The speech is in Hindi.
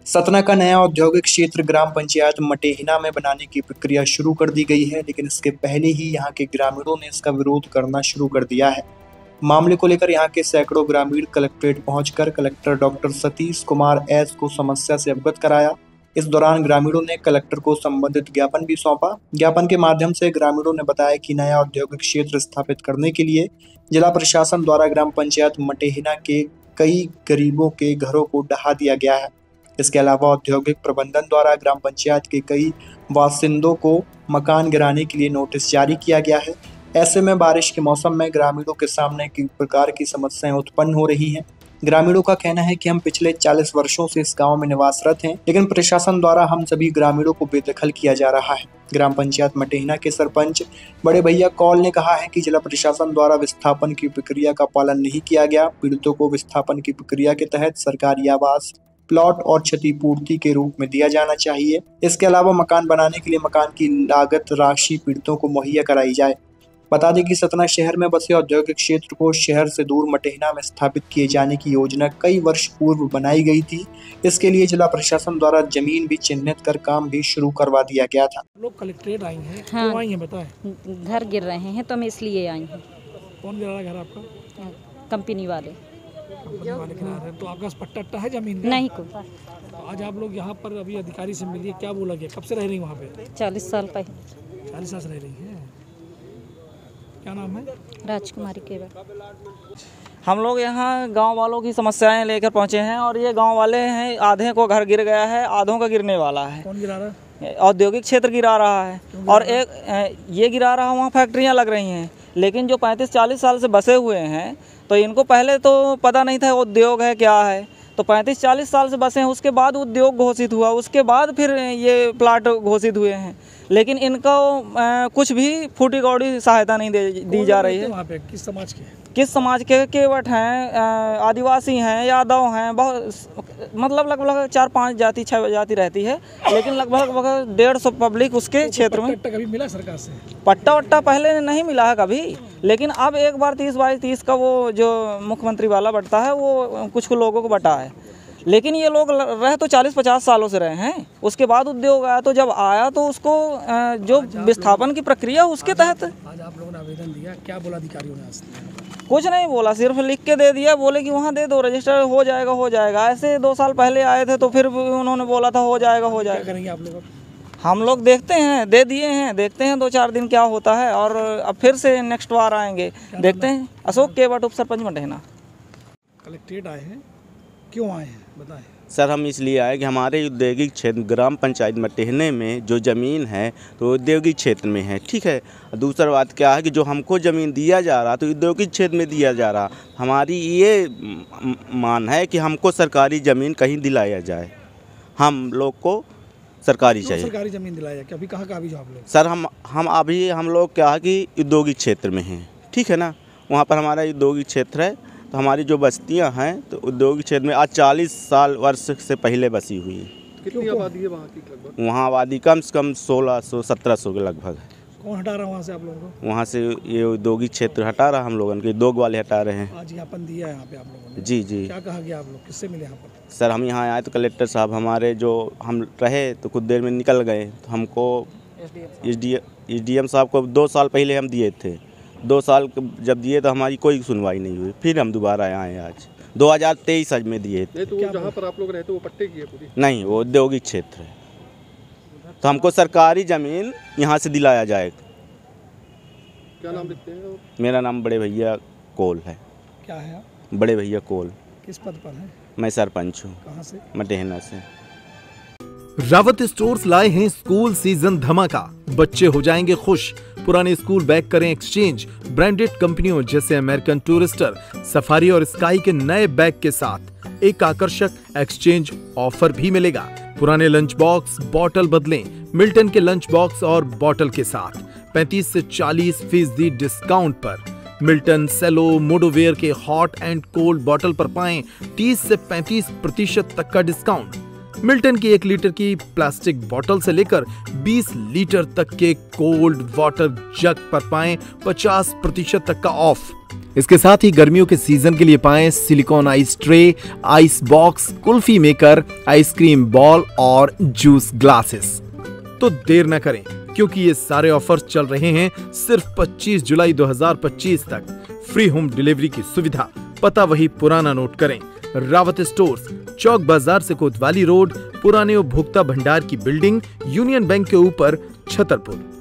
सतना का नया औद्योगिक क्षेत्र ग्राम पंचायत मटेहिना में बनाने की प्रक्रिया शुरू कर दी गई है, लेकिन इसके पहले ही यहां के ग्रामीणों ने इसका विरोध करना शुरू कर दिया है। मामले को लेकर यहां के सैकड़ों ग्रामीण कलेक्ट्रेट पहुंचकर collector doctor Satish Kumar S को समस्या से अवगत कराया। इस दौरान ग्रामीणों ने कलेक्टर को संबंधित ज्ञापन भी सौंपा। ज्ञापन के माध्यम से ग्रामीणों ने बताया कि नया औद्योगिक क्षेत्र स्थापित करने के लिए जिला प्रशासन द्वारा ग्राम पंचायत मटेहिना के कई गरीबों के घरों को ढहा दिया गया है। इसके अलावा औद्योगिक प्रबंधन द्वारा ग्राम पंचायत के कई बासिंदों को मकान गिराने के लिए नोटिस जारी किया गया है। ऐसे में बारिश के मौसम में ग्रामीणों के सामने कई प्रकार की समस्याएं उत्पन्न हो रही हैं। ग्रामीणों का कहना है कि हम पिछले 40 वर्षों से इस गांव में निवासरत हैं, लेकिन प्रशासन द्वारा हम सभी ग्रामीणों को बेदखल किया जा रहा है। ग्राम पंचायत मटेहिना के सरपंच बड़े भैया कौल ने कहा है कि जिला प्रशासन द्वारा विस्थापन की प्रक्रिया का पालन नहीं किया गया। पीड़ितों को विस्थापन की प्रक्रिया के तहत सरकारी आवास, प्लॉट और क्षतिपूर्ति के रूप में दिया जाना चाहिए। इसके अलावा मकान बनाने के लिए मकान की लागत राशि पीड़ितों को मुहैया कराई जाए। बता दें कि सतना शहर में बसे औद्योगिक क्षेत्र को शहर से दूर मटेहिना में स्थापित किए जाने की योजना कई वर्ष पूर्व बनाई गई थी। इसके लिए जिला प्रशासन द्वारा जमीन भी चिन्हित कर काम भी शुरू करवा दिया गया था। लोग कलेक्ट्रेट आई हैं, हाँ, क्यों आई हैं बताएं? घर गिर रहे हैं तो मैं इसलिए आई हूँ। कौन गिरा रहा है घर आपका? कंपनी वाले। कंपनी वाले गिरा रहे हैं। तो आपका पट्टा अट्टा है जमीन का? नहीं को। तो आज आप लोग यहाँ पर अभी अधिकारी से मिलिए, क्या बोला गया? कब से रह रही वहाँ पे? 40 साल पहले। 40 साल से रह रही हैं। क्या नाम है? राजकुमारी केवल। हम लोग यहाँ गांव वालों की समस्याएं लेकर पहुँचे हैं और ये गांव वाले हैं, आधे को घर गिर गया है, आधों का गिरने वाला है। कौन गिरा रहा है? औद्योगिक क्षेत्र गिरा रहा है और एक ये गिरा रहा, वहाँ फैक्ट्रियाँ लग रही हैं, लेकिन जो 35-40 साल से बसे हुए हैं तो इनको पहले तो पता नहीं था उद्योग है क्या है। तो 35-40 साल से बसे हैं, उसके बाद उद्योग घोषित हुआ, उसके बाद फिर ये प्लाट घोषित हुए हैं, लेकिन इनको कुछ भी फूटी कौड़ी सहायता नहीं दी जा रही है। वहाँ पे किस समाज के? किस समाज के? केवट हैं, आदिवासी हैं, यादव हैं, बहुत मतलब लगभग 4-5 जाति 6 जाति रहती है, लेकिन लगभग 150 पब्लिक उसके क्षेत्र में। पट्टा कभी मिला सरकार से? पट्टा वट्टा पहले नहीं मिला है कभी, लेकिन अब एक बार 30-22-30 का वो जो मुख्यमंत्री वाला बंटता है वो कुछ लोगों को बटा है, लेकिन ये लोग रहे तो 40-50 सालों से रहे हैं। उसके बाद उद्योग आया, तो जब आया तो उसको जो विस्थापन की प्रक्रिया उसके तहत। आज आप लोगों ने आवेदन दिया, क्या बोला अधिकारियों ने? कुछ नहीं बोला, सिर्फ लिख के दे दिया, बोले कि वहाँ दे दो, रजिस्टर हो जाएगा। ऐसे 2 साल पहले आए थे तो फिर उन्होंने बोला था हो जाएगा। क्या करेंगे आप लोग? हम लोग देखते हैं, दे दिए हैं, देखते हैं 2-4 दिन क्या होता है और अब फिर से नेक्स्ट बार आएंगे, देखते हैं। अशोक केवट, उप सरपंच मटेहिना। कलेक्ट्रेट आए हैं, क्यों आए हैं बताएं? सर, हम इसलिए आए कि हमारे औद्योगिक क्षेत्र ग्राम पंचायत मटेहिना में जो ज़मीन है तो औद्योगिक क्षेत्र में है, ठीक है। दूसरा बात क्या है कि जो हमको ज़मीन दिया जा रहा तो औद्योगिक क्षेत्र में दिया जा रहा। हमारी ये मान है कि हमको सरकारी ज़मीन कहीं दिलाया जाए, हम लोग को सरकारी चाहिए। सरकारी ज़मीन दिलाया क्या? अभी कहाँ का अभी जो आप लोग? सर, हम लोग क्या है कि औद्योगिक क्षेत्र में हैं, ठीक है ना। वहाँ पर हमारा औद्योगिक क्षेत्र है, तो हमारी जो बस्तियां हैं तो औद्योगिक क्षेत्र में आज 40 साल वर्ष से पहले बसी हुई है। कितनी आबादी है वहाँ की लगभग? वहाँ आबादी कम से कम 1600-1700 के लगभग है। कौन हटा रहा है वहाँ से आप लोगों को? वहाँ से ये औद्योगिक क्षेत्र हटा रहा, हम लोगों के उद्योग वाले हटा रहे हैं। आज ज्ञापन दिया है यहाँ पे आप लोगों ने? जी। क्या कहा गया? आप लोग किससे मिले यहाँ पर? सर, हम यहाँ आए तो कलेक्टर साहब हमारे जो हम रहे तो कुछ देर में निकल गए, तो हमको SDM साहब को 2 साल पहले हम दिए थे। 2 साल जब दिए तो हमारी कोई सुनवाई नहीं हुई, फिर हम दोबारा आए आज 2023 में दिए थे। तो जहाँ पर आप लोग रहते वो पट्टे की है पूरी? नहीं, वो औद्योगिक क्षेत्र है, तो हमको सरकारी ज़मीन यहाँ से दिलाया जाए। क्या नाम लिखते हैं? मेरा नाम बड़े भैया कोल है। क्या है आप? बड़े भैया कोल। किस पद पर है? मैं सरपंच हूँ। कहाँ से? मटेहिना से। रावत स्टोर्स लाए हैं स्कूल सीजन धमाका। बच्चे हो जाएंगे खुश। पुराने स्कूल बैग करें एक्सचेंज ब्रांडेड कंपनियों जैसे अमेरिकन टूरिस्टर, सफारी और स्काई के नए बैग के साथ एक आकर्षक एक्सचेंज ऑफर भी मिलेगा। पुराने लंच बॉक्स बॉटल बदलें मिल्टन के लंच बॉक्स और बॉटल के साथ 35 से 40% डिस्काउंट पर। मिल्टन, सेलो, मोडोवेयर के हॉट एंड कोल्ड बॉटल पर पाएं 30 से 35% तक का डिस्काउंट। मिल्टन की 1 लीटर की प्लास्टिक बोतल से लेकर 20 लीटर तक के कोल्ड वाटर जग पर पाएं 50% तक का ऑफ। इसके साथ ही गर्मियों के सीजन के लिए पाएं silicon ice tray, ice box, kulfi maker, ice cream ball और जूस ग्लासेस। तो देर न करें, क्योंकि ये सारे ऑफर्स चल रहे हैं सिर्फ 25 जुलाई 2025 तक। फ्री होम डिलीवरी की सुविधा। पता वही पुराना नोट करें, रावत स्टोर्स, चौक बाजार से कोतवाली रोड, पुराने उपभोक्ता भंडार की बिल्डिंग, यूनियन बैंक के ऊपर, छतरपुर।